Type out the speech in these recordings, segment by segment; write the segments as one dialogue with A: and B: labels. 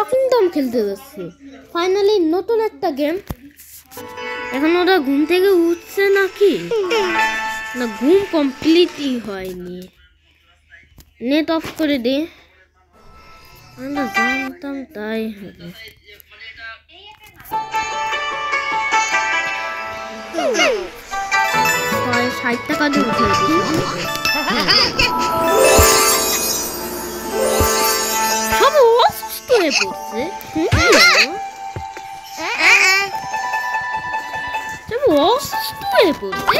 A: Talking Tom খেলতে যাচ্ছি। Finally নতুন একটা গেম। এখন ওরা ঘুম থেকে উঠছে নাকি না, ঘুম কমপ্লিটই হয়নি। নেট অফ করে দে। আমরা জানতাম তাই হবে। 60 টাকা দিয়ে উঠে সব অসুস্থ হয়ে পড়ছে। সব অসুস্থ হয়ে পড়ছে।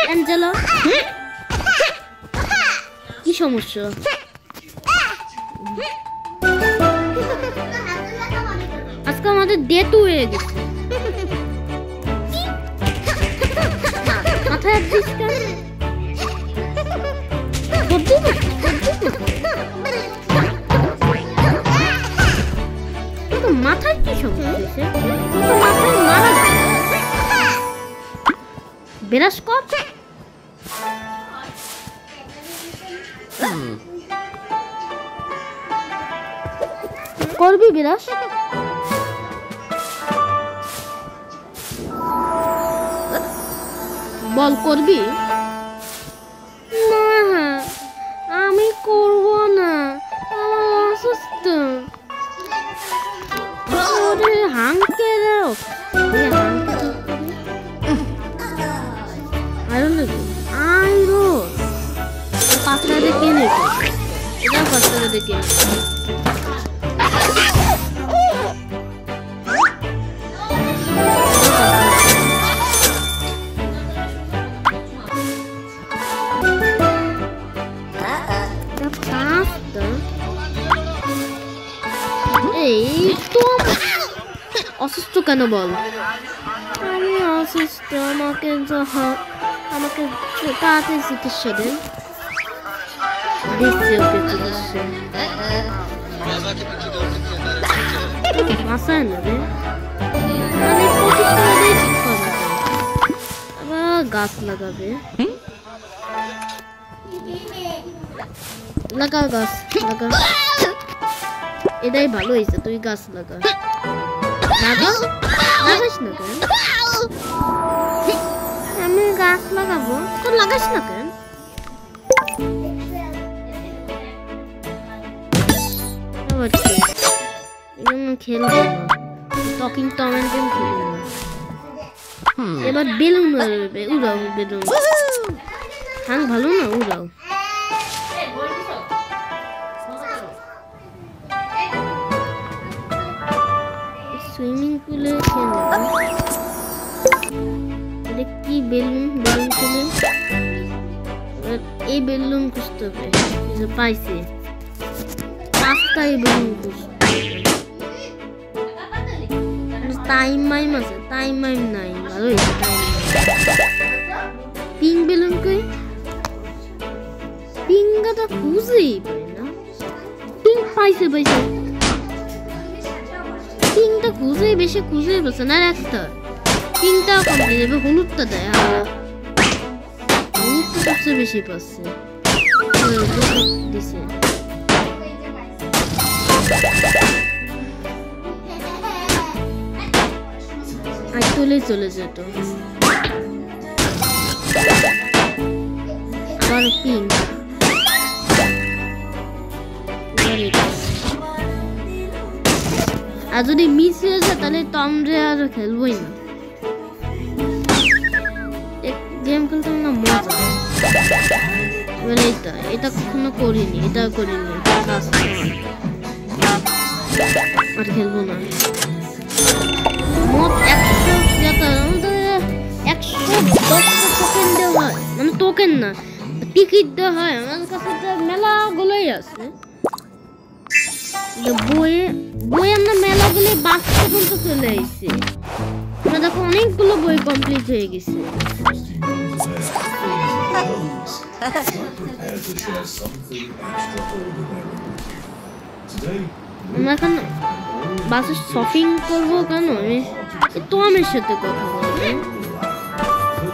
A: অ্যাঞ্জেলা, কি সমস্যা? আজকে আমাদের ডেট হয়ে গেছে। মাথায় মাথায় কি সমস্যা? মাথায় মারা বিরাজ কর। করবি বিরাজ? বল করবি? না আমি করব না, আমার অসুস্থ। হাঙ্কে দাও। আইরো 5 টাকা দিয়ে কিনে, এটা 5 টাকা দিয়ে কিনে। অসুস্থ কেন বল? আমি অসুস্থ, আমাকে তাড়াতাড়ি চিকিৎসা দেন। দিচ্ছে ওকে চিকিৎসা। মাসায় না রে, মানে 25 টাকা দিয়ে ঠিক করা। আবার গাছ লাগাবে। লাগা গাছ লাগা, এটাই ভালো হয়েছে। তুই গাছ লাগা। লাগাস না কেন? আমি গাছ লাগাবো, তো লাগাস না কেন? খেলবো না, টকিং টমের গেম খেলবো না। এবার বেলুন উড়াবে, উড়াও বেলুন। হ্যাঁ ভালো না, উড়াও। সুইমিং পুলে খেলে কি বেলুন খেলে এই বেলুন খুঁজতে হবে। পাইছে 5টাই বেলুন খুঁজতে। টাইম মাইম আছে, টাইম মাইম নাই। ভালো হয়েছে টাইম। পিঙ্ক বেলুন কই? পিঙ্কটা খুঁজেই পাই না। পিঙ্ক পাইছে পিঙ্কটা খুঁজে বেশি খুঁজে বসে না। একটা পিঙ্কটাও কমপ্লিট হবে। হলুদটা দেয়, হলুদটা সবচেয়ে বেশি পাচ্ছে। দিছে আর চলে যেত। আবার পিঙ্ক। আর যদি মিস হয়ে যায় তাহলে তো আমরা আর খেলবোই না। গেম খেলতে না মজা। এবার এটা কখনো করিনি, এটা করিনি। আর খেলবো না। মোট 110 টোকেন দেওয়া হয়, মানে টোকেন না, টিকিট দেওয়া হয়। আমাদের কাছে মেলা গুলোই আছে। বই আমরা মেলাগুলো বাস পর্যন্ত চলে আসছে। আমরা দেখো অনেকগুলো বই কমপ্লিট হয়ে গেছে। আমরা এখন বাসে শপিং করবো কেন? তোমের সাথে কথা বলবো।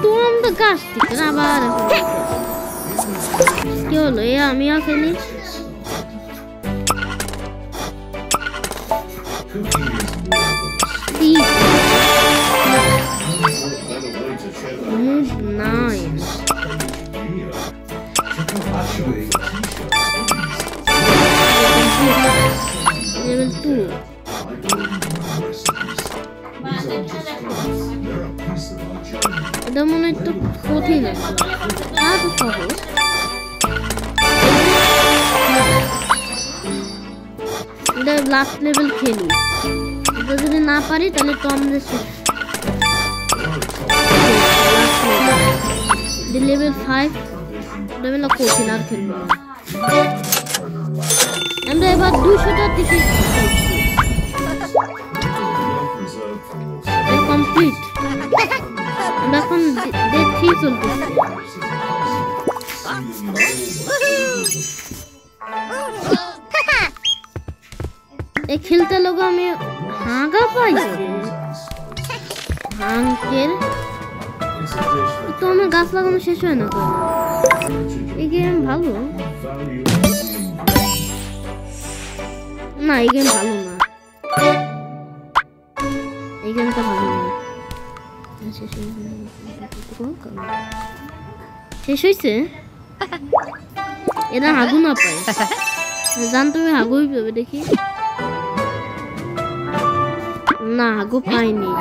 A: তোম তো গাছ থেকে আবার কি হলো? আমিও খেলি। Nine. Level 2. এটা মনে হয় একটু কঠিন আছে। আর তো সহজ। এটা লাস্ট লেভেল খেলি। এটা যদি না পারি তাহলে তো আমাদের শেষ। লেভেল 5 লেভেল কঠিন আর খেলবো না। আমরা এবার 200টা টিকিট কমপ্লিট। আমরা এখন ডে 3 চলতেছে। এই খেলতে লোক আমি হাঁগা পাইছি। হাঁকের তো আমার গাছ লাগানো শেষ হয় না তো। এই গেম ভালো না, এই গেম ভালো না, এই গেমটা ভালো না। শেষ হয়েছে। এরা হাগু না পায়, জানতো হাগুই পাবে। দেখি না, হাগু পাইনি।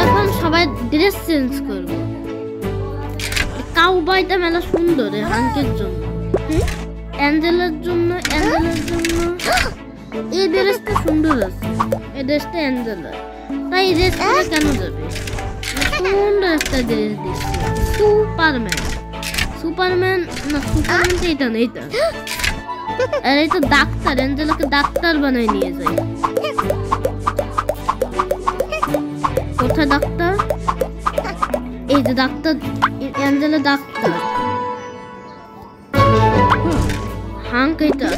A: এখন সবাই ড্রেস চেঞ্জ করবো। কাউবয়টা মেলা সুন্দর হাঙ্কের জন্য, অ্যাঞ্জেলার জন্য। এই ড্রেসটা সুন্দর আছে, এই ড্রেসটা অ্যাঞ্জেলার। তাই এই ড্রেসটা কেন যাবে? সুন্দর একটা ড্রেস দিচ্ছে। সুপারম্যান না, সুপারম্যানটা এটা না, এটা। আর এটা ডাক্তার, অ্যাঞ্জেলাকে ডাক্তার বানাই নিয়ে যায়। কোথায় ডাক্তার? এই যে ডাক্তার, অ্যাঞ্জেলা ডাক্তার। হাঙ্ক এটা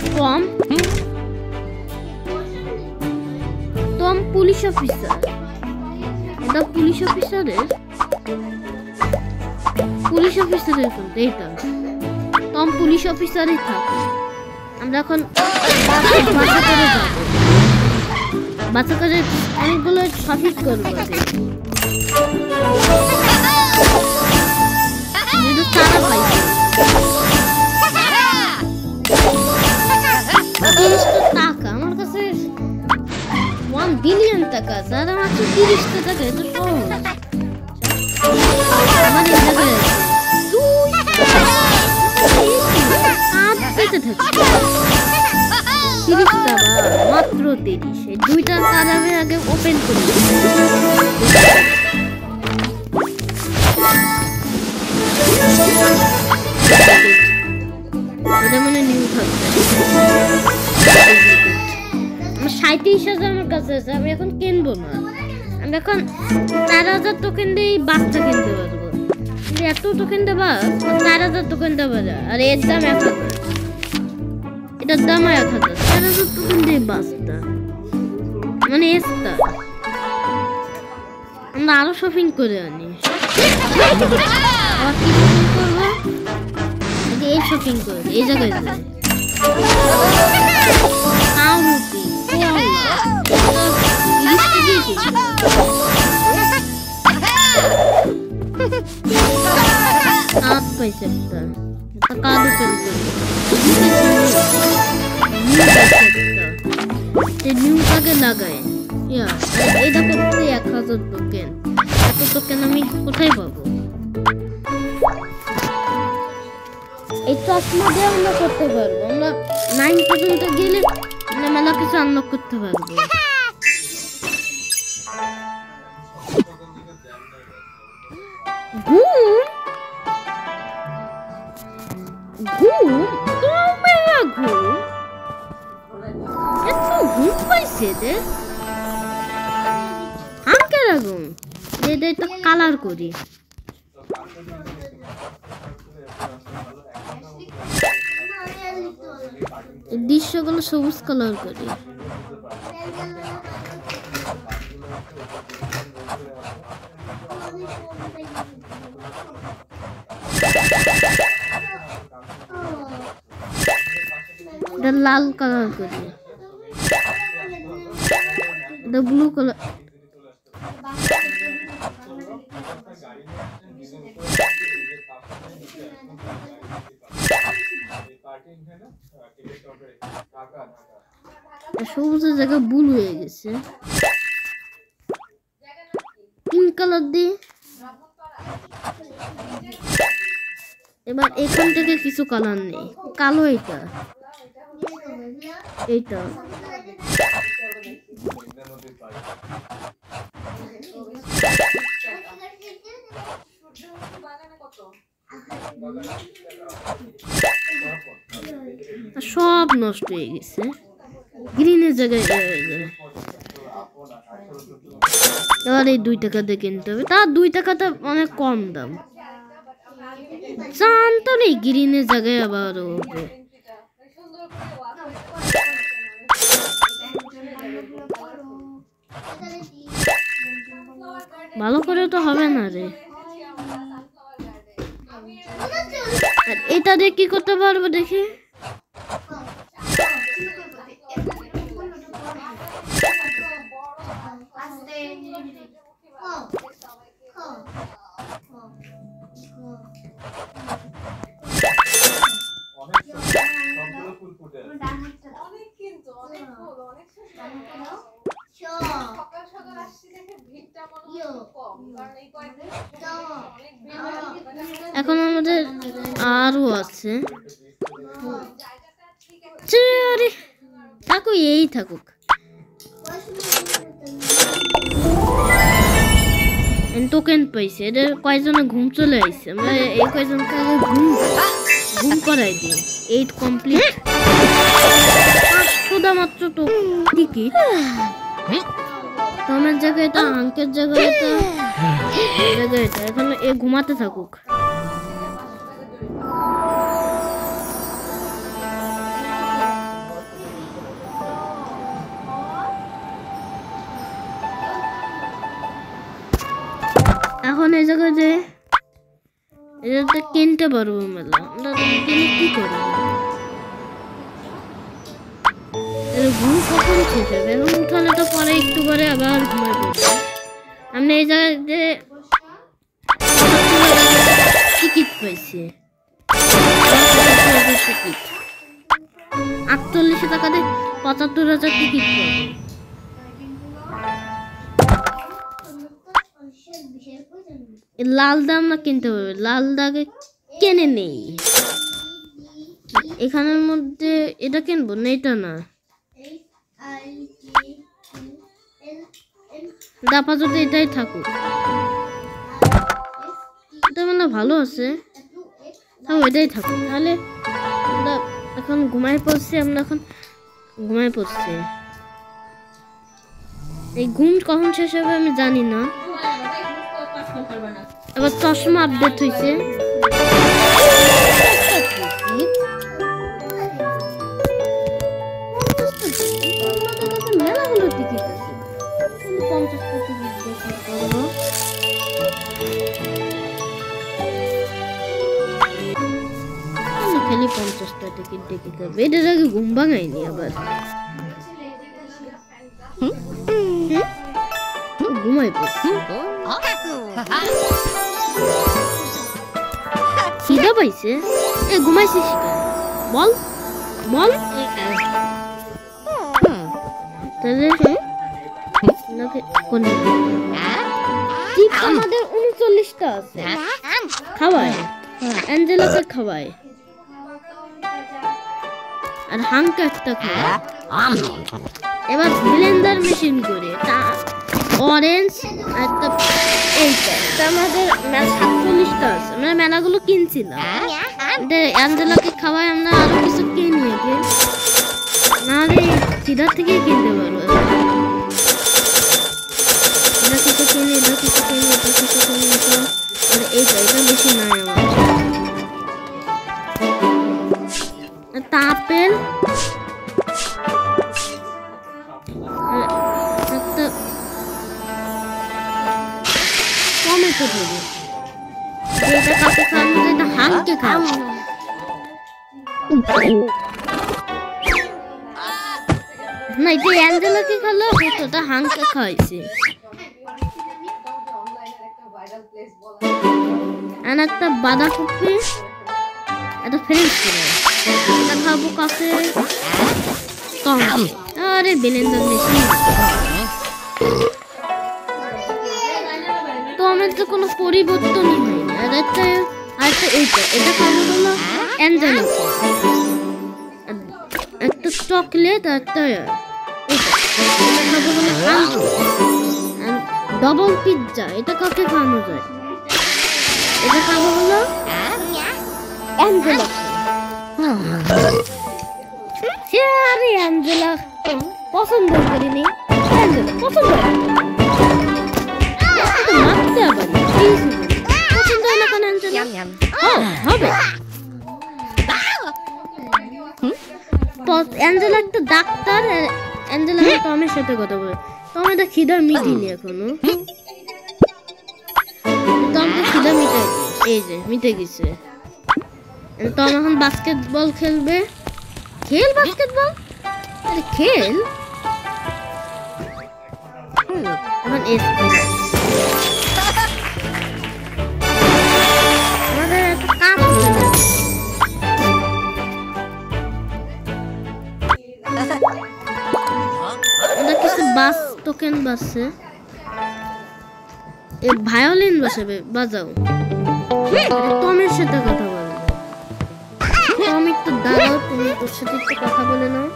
A: টম পুলিশ অফিসার। এটা পুলিশ অফিসারের কিন্তু এইটা টম পুলিশ অফিসারই থাকে। আমরা এখন বাসা করে যাবো। বাসা করে অনেকগুলো ট্রাফিক করবো। টাকা পাইছি, টাকা আমার কাছে 1 বিলিয়ন টাকা আছে। আর আমার 30টা টাকা, এটা সহজ। আমার এই জায়গায় মাত্র 30। এই দুইটা কাজ আমি আগে ওপেন করি। এটা মানে নিউ থাকবে। আমার 37,000 আমার কাছে আছে। আমি এখন কিনবো না, আমি এখন 4,000 টোকেন দিয়ে বাচ্চা কিনতে পারবো। এত টোকেন দেবা, 4,000 টোকেন দেবা। আর এর দাম 1,000, এটার দাম 1,000। 4,000 টোকেন দিয়ে বাচ্চা মানে এসটা। আমরা আরো শপিং করে আনি। আবার কি শপিং করবো? এই শপিং করবো, এই জায়গায় যাই। পাইছে একটা কার্ড ওপেন করবো। নিউটাকে লাগাই। এটা করতে 1,000 টোকেন। এত টোকেন আমি কোথায় পাবো? এই চশমা দিয়ে আমরা করতে পারবো। আমরা 9 পর্যন্ত গেলে মেলা কিছু আনলক করতে পারবো। ঘুম পাইছে রে। হাঙ্কের আগুন এটা তো কালার করি। দৃশ্যগুলো সবুজ কালার করি। এটা লাল কালার করি, এটা ব্লু কালার। সবুজের জায়গা ব্লু হয়ে গেছে। পিঙ্ক কালার দিয়ে এবার এখান থেকে কিছু কালার নেই, কালো এটা এইটা সব নষ্ট হয়ে গেছে, গ্রিনের জায়গায় এবার এই 2 টাকা দিয়ে কিনতে হবে, তার 2 টাকাটা অনেক কম দাম। জানতো নেই গ্রিনের জায়গায় আবার হবে। ভালো করে তো হবে না রে। আর এটা দিয়ে কি করতে পারবো দেখি? এখন আমাদের আরো আছে, থাকুক এই থাকুক। টোকেন পাইছে, এদের কয়জনে ঘুম চলে আসছে, আমরা এই কয়জনকে ঘুম করাই দিই। 8 কমপ্লিট, 500 মাত্র তো টিকিট। তোমার জায়গায় এটা, আঙ্কের জায়গায় এটা, এখন এ ঘুমাতে থাকুক। এখন এই জায়গায় যে এটা কিনতে পারবো মেলা, আমরা কিনে কি করবো? ঘুম কখন শেষ হবে? এখন উঠালে তো পরে একটু করে আবার ঘুমাই পড়বে। আমি এই জায়গায় যে টিকিট পাইছি, 48 টাকা দিয়ে 75,000 টিকিট পাবো। লাল দাম না কিনতে হবে, লাল দাগে কেনে নেই। এখানের মধ্যে এটা কিনবো না, এটা না। আপাতত এটাই থাকুক, এটা মানে ভালো আছে, তাও এটাই থাকুক। তাহলে আমরা এখন ঘুমাই পড়ছি, এই ঘুম কখন শেষ হবে আমি জানি না। আবার চশমা আপডেট হয়েছে, মেলাগুলো টিকিট আছে, 50টা টিকিট খালি 50টা টিকিট দেখে যাবে। এটার আগে ঘুম ভাঙায়নি আবার, ঘুমাই পড়ছি। খিদা পাইছে, এ ঘুমাইছিস বল বল। তাহলে আমাদের 39টা আছে, খাওয়ায় অ্যাঞ্জেলাকে খাওয়ায়, আর হাঙ্কা একটা খাওয়ায়। এবার ব্লেন্ডার মেশিন করে অরেঞ্জ একটা এইটা আমাদের 47টা আছে। আমরা মেলাগুলো কিনছিলাম, অ্যাঞ্জেলাকে খাওয়াই আমরা আরো কিছু কিনি আগে, নাহলে সিধার থেকে কিনতে পারবো। এটা কিছু কিনি, এটা কিছু কিনি, এটা কিছু কিনি, এটা বেশি নাই আমার। আপেল একটা টমেটো এটা কাকে খাওয়ানো যায়? এটা হাঁসকে খাওয়ানো। না এটা অ্যাঞ্জেলাকে খাওয়ালো, এটা হাঁসকে খাওয়াইছে। আর একটা বাঁধাকপি, একটা ফ্রেঞ্চ ফ্রাই, এটা খাবো কাছে টমেটো। আরে ব্লেন্ডার মেশিন, টমেটো কোনো পরিবর্তনই হয়নি। আর একটা এটা খাবো হলো অ্যাঞ্জেলা, একটা চকলেট, আর একটা এটা খাবো হলো ডবল পিৎজা। এটা কাকে খাওয়ানো যায়? এটা খাবো হলো অ্যাঞ্জেলা। আরে অ্যাঞ্জেলা পছন্দ করিনি, অ্যাঞ্জেলা পছন্দ মারতে আবার পছন্দ হয় না কেন অ্যাঞ্জেলা? হবে অ্যাঞ্জেলা একটা ডাক্তার, অ্যাঞ্জেলা টমের সাথে কথা বলে। টমেটা খিদা মিটিনি এখনো, টমেটা খিদা মিটাই, এই যে মিটে গেছে। টম এখন বাস্কেটবল খেলবে। খেল বাস্কেটবল, আরে খেল এখন। আমাদের একটা কাজ কিছু বাস টোকেন বাসছে, ভায়োলিন বাজাবে, বাজাও। টমের সাথে কথা বলো, টম একটু দাঁড়াও, তুমি ওর সাথে একটু কথা বলে নাও,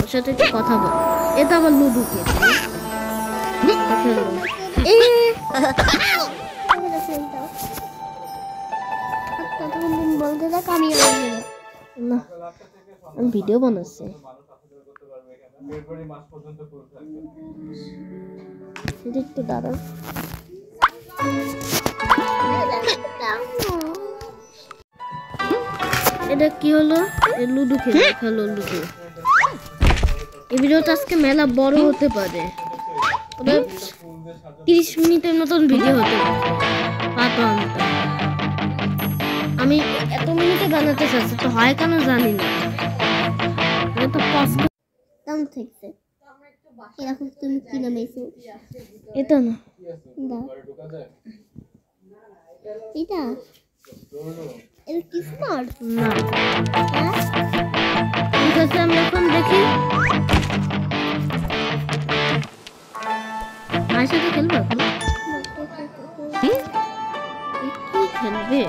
A: ওর সাথে একটু কথা বল। এটা আবার লুডু খেলছে। আমি ভিডিও বানাচ্ছি, একটু দাঁড়াও। এটা কি হলো? লুডু খেলো লুডু। এই ভিডিওটা আজকে মেলা বড় হতে পারে, 30 মিনিটের মতন ভিডিও হতে পারে। আমি এত মিনিটে বানাতে চাচ্ছি, তো হয় কেন জানি না। এটা না, এটা না, ঠিক আছে আমরা এখন দেখি। মায়ের সাথে খেলবো এখন, কি খেলবে?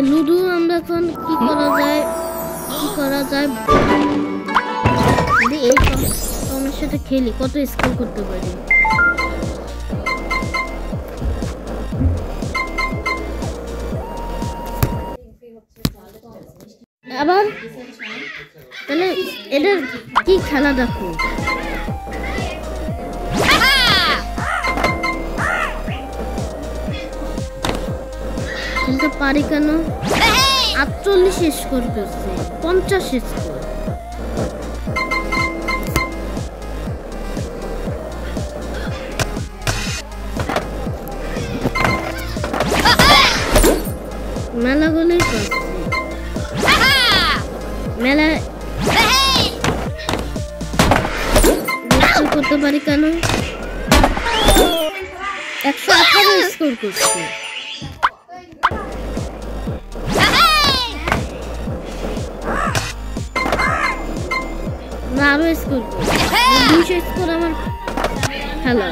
A: লুডু আমরা এখন কি করা যায়, এই টমের সাথে খেলি, কত স্কোর করতে পারি। আবার তাহলে এটা কি খেলা দেখো, খেলতে পারি কেন? 48 স্কোর করছে, 50 স্কোর। মেলা গুলোই করছে, মেলা করতে পারি কেন? 118 স্কোর করছে। আরো স্কোর 200 স্কোর আমার খেলা।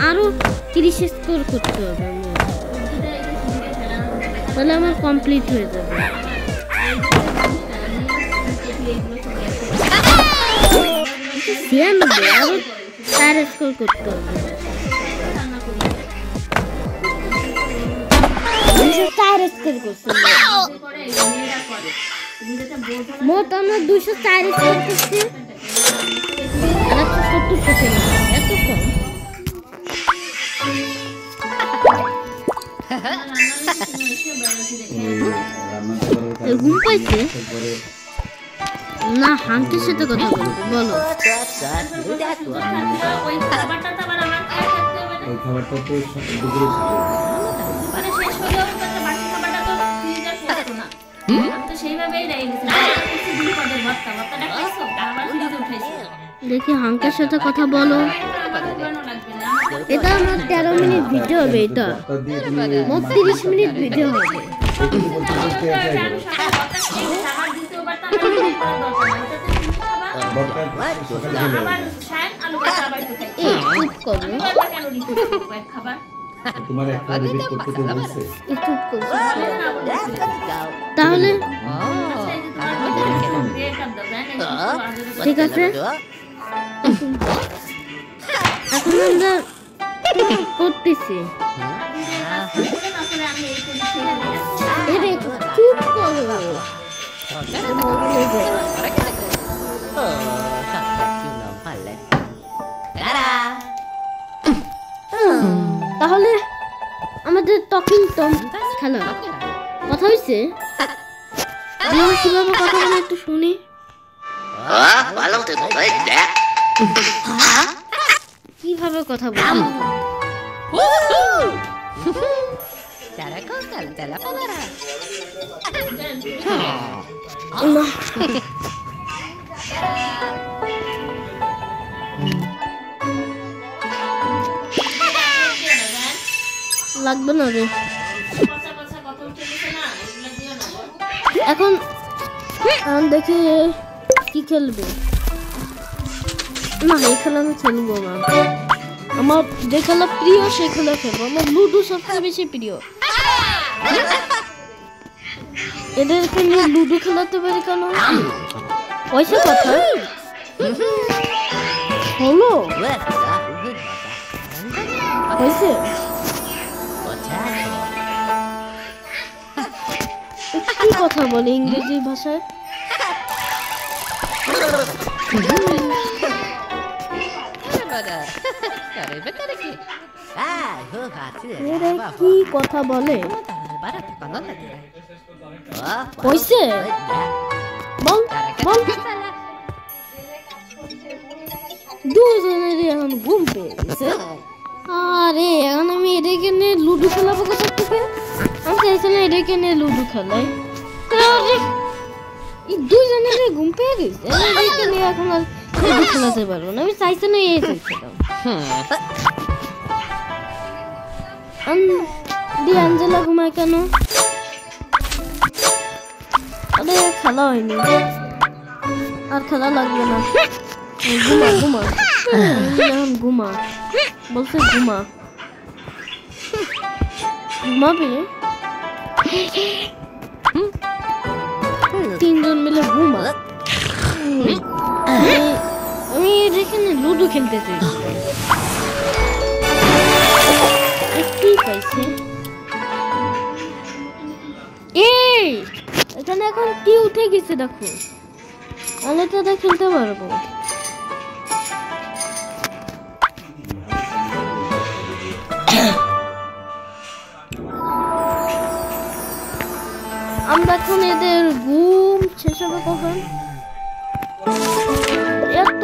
A: আরো 30 স্কোর করতে হবে, তাহলে আমার কমপ্লিট হয়ে যাবে। আরো 4 স্কোর করতে হবে, 4 স্কোর করছে মোট। আমরা 204 স্কোর করছি, 170%, এত কম। ঘুম পাইছে না হাঙ্কের সাথে কথা বলবো বলো
B: ওই খাবারটা তো আবার আমার খাই থাকতে হবে না
C: ওই খাবারটা তো দুপুরে
B: মানে শেষ হলেও বাকি খাবারটা তো ফ্রিজে পড়তো না আমি তো সেইভাবেই রেখে গেছি দুই পদের ভর্তাটা খাইছো আবার ফ্রিজে উঠাইছো
A: দেখি হাঙ্কের সাথে কথা বলো এটা আমার 13 মিনিট ভিডিও হবে এটা মোট 30 মিনিট ভিডিও হবে চুপ করো
C: তোমার একটা রিপিট করতে তো বলছে
A: চুপ করো তাহলে ঠিক আছে এখন আমরা করতেছি চুপ করো তাহলে আমাদের টকিং টম খেলা কথা হয়েছে কিভাবে কথা বলে একটু শুনি কিভাবে কথা বলে লাগবে না রে এখন দেখি কি খেলবে না এই খেলা আমি খেলবো না আমার যে খেলা প্রিয় সেই খেলা খেলবো আমার লুডো সবচেয়ে বেশি প্রিয় এদেরকে নিয়ে লুডো খেলাতে পারি কেন পয়সা কথা হলো হয়েছে কি কথা বলে ইংরেজি ভাষায় কি কথা বলে হয়েছে বল বল দুজনের এখন ঘুম পেয়ে গেছে আরে এখন আমি এদেরকে নিয়ে লুডো খেলাবো কোথা থেকে আমি চাইছিলাম এদেরকে নিয়ে লুডো খেলাই এই দুজনের ঘুম পেয়ে গেছে এদেরকে নিয়ে এখন আর লুডো খেলাতে পারবো না আমি চাইছিলাম এই চাইছিলাম দি আঞ্জেলা ঘুমায় কেন আরে খেলা হয়নি আর খেলা লাগবে না ঘুমা ঘুমা এখন ঘুমা বলছে ঘুমা ঘুমাবে তিনজন মিলে ঘুমা আমি এখানে লুডো খেলতে চাই কি পাইছে এই এখানে এখন কি উঠে গেছে দেখো আমি তো এটা খেলতে পারবো আমরা এখন এদের ঘুম শেষ হবে কখন এত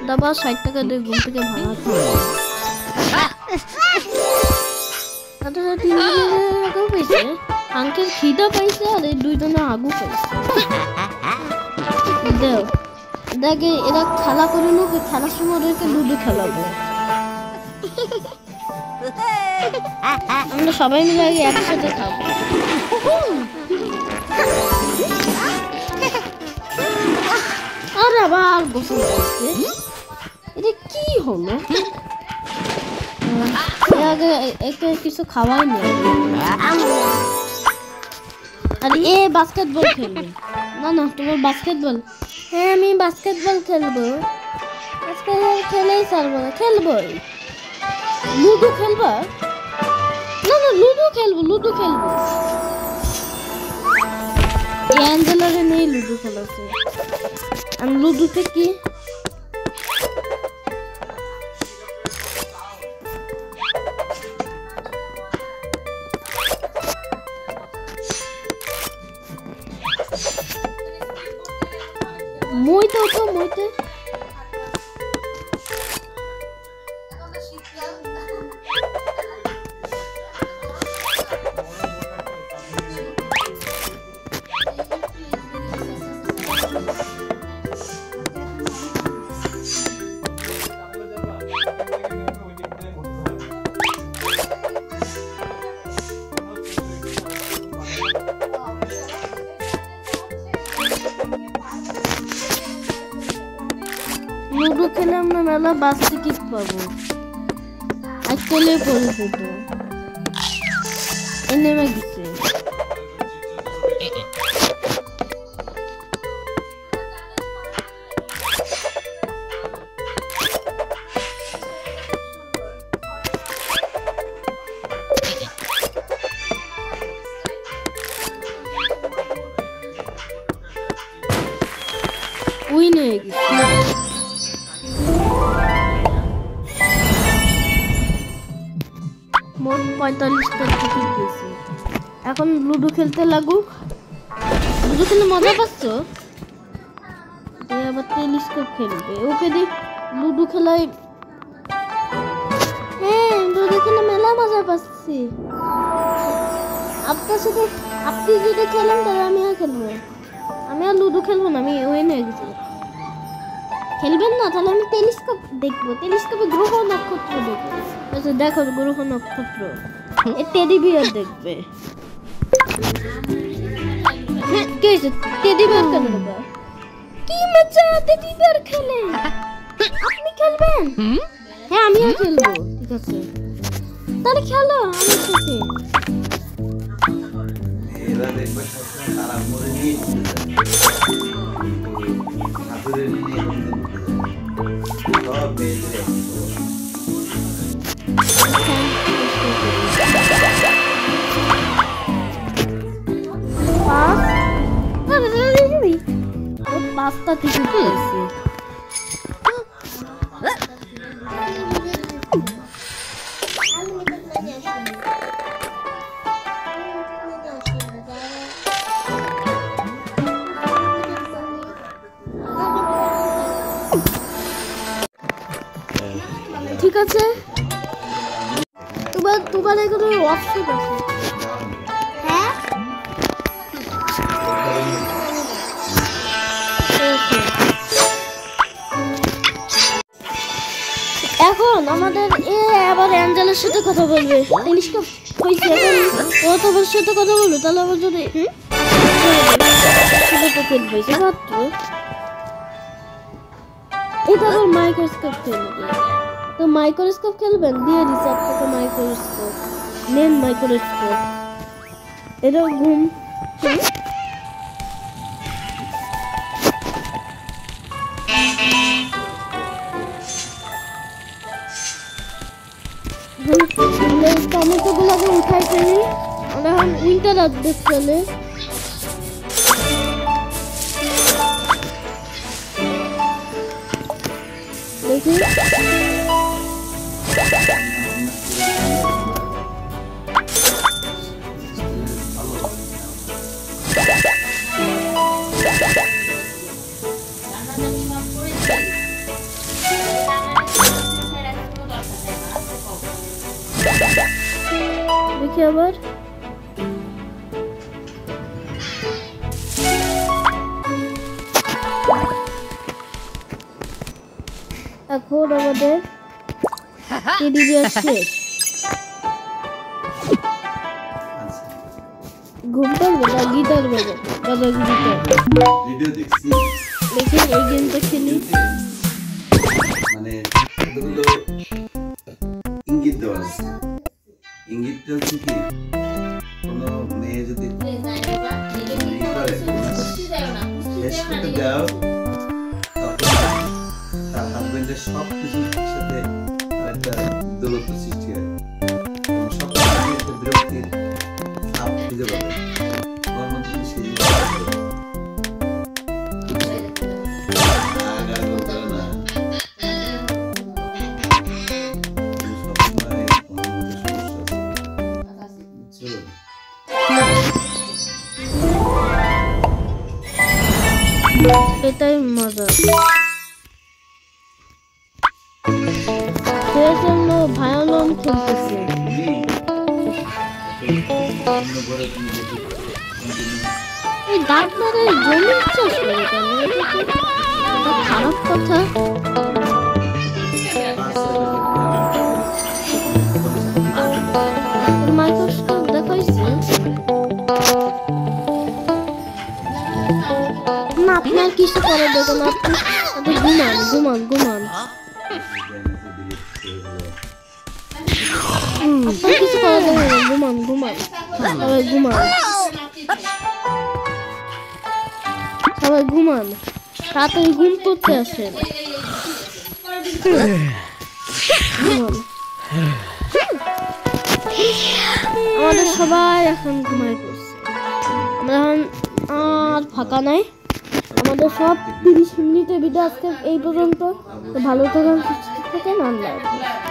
A: দাবা 60 টাকা দিয়ে ঘুম থেকে ভাঙাতে পাইছে আঙ্কেল খিদা পাইছে আর এই দুইজনে আগু পাইছে দেখে এরা খেলা করে লোক খেলার সময় ওদেরকে লুডো খেলাবো আমরা সবাই মিলে আগে একসাথে খাবো আর আবার বসে এটা কি হলো আগে একটা কিছু খাওয়াই নেই আর এ বাস্কেটবল খেলবে না না তোমার বাস্কেটবল হ্যাঁ আমি বাস্কেটবল খেলবো বাস্কেটবল খেলেই ছাড়বো না খেলবোই লুডো খেলবা না না লুডো খেলবো এই অ্যাঞ্জেলারে নেই লুডো খেলাছে আমি লুডোতে কি মইতে ওঠো মইতে। লুডো খেলে আমরা মেলা বাস টিকিট পাবো। একচুয়ালি পরিচিত এ নেমে গেছে। উইন হয়ে গেছে। মোট 45টা টিকিট পেয়েছি। এখন লুডো খেলতে লাগুক। লুডো খেলে মজা পাচ্ছ? আবার টেলিস্কোপ খেলবে। ওকে দি লুডো খেলায়। হ্যাঁ লুডো খেলে মেলা মজা পাচ্ছি। আপনার সাথে আপনি যদি খেলেন তাহলে আমিও খেলবো। আমি আর লুডো খেলবো না, আমি ওই নিয়ে গেছি। খেলবেন না তাহলে আমি টেলিস্কোপ দেখবো। টেলিস্কোপে গ্রহ নক্ষত্র দেখবো। আচ্ছা দেখো গ্রহ নক্ষত্র। এ টেডি বিয়ার দেখবে। হ্যাঁ কি হয়েছে? টেডি বিয়ার কেন দেখবে? কি মজা টেডি বিয়ার খেলে। আপনি খেলবেন? হ্যাঁ আমিও খেলবো। ঠিক আছে তাহলে খেলো আমার সাথে।
D: এরা দেখবে সবসময় তারা মরে নিয়ে ঠাকুরের নিয়ে সব মেয়েদের
A: পাঁচটা টিকিট পেয়েছি। ঠিক আছে তোমার এখানে ওয়ার্কশপ আছে। হ্যাঁ এখন আমাদের আবার অ্যাঞ্জেলের সাথে কথা বলবে। টেলিস্কোপ হয়েছে এখন তোমার সাথে কথা বলবে। তাহলে আমার যদি খেলবে মাত্র এটা আবার মাইক্রোস্কোপ খেলবে। তো মাইক্রোস্কোপ খেলবেন? দিয়ে দিচ্ছে আপনাকে মাইক্রোস্কোপ। নেন মাইক্রোস্কোপ। এটা ঘুম টমেটোগুলোকে উঠাই ফেলি। আমরা এখন উইন্টার আপডেট চলে। দেখি দেখি আবার এখন আমাদের টেডি বিয়ার শেষ। ঘুম পারবে না গিটার বাজাবে গিটার।
D: ভিডিও দেখছি।
A: দেখি এই গেমটা খেলি।
D: মানে এগুলো ইঙ্গিত দেওয়া আছে। ইঙ্গিতটা হচ্ছে কি কোনো মেয়ে যদি শেষ করতে দাও তখন তার হাজবেন্ডের সব কিছুর সাথে একটা দূরত্ব সৃষ্টি হয়। সব কিছু একটা বিরক্তির ভাব খুঁজে পাবে। তোমার মধ্যে সেই
A: এটাই মজা। সেই জন্য ভায়োলন খেলতেছে। এই ডাক্তারের জমি চাষ করে কেন? এটা তো খারাপ কথা। মাইক্রোস্কোপ দেখাইছে না, আপনার কিছু করে দেবো না, আপনি ঘুমান ঘুমান ঘুমান। আপনার কিছু করে দেবো না, ঘুমান ঘুমান, সবাই ঘুমান, সবাই ঘুমান, তাড়াতাড়ি ঘুম করতে আসেন। ঘুমান। আমাদের সবাই এখন ঘুমাই পড়ছে, আমরা এখন আর ফাঁকা নাই। আমাদের সব 30 মিনিটের ভিডিও আজকে এই পর্যন্ত। তো ভালো থাকেন, সুস্থ থাকেন, আল্লাহ হাফেজ।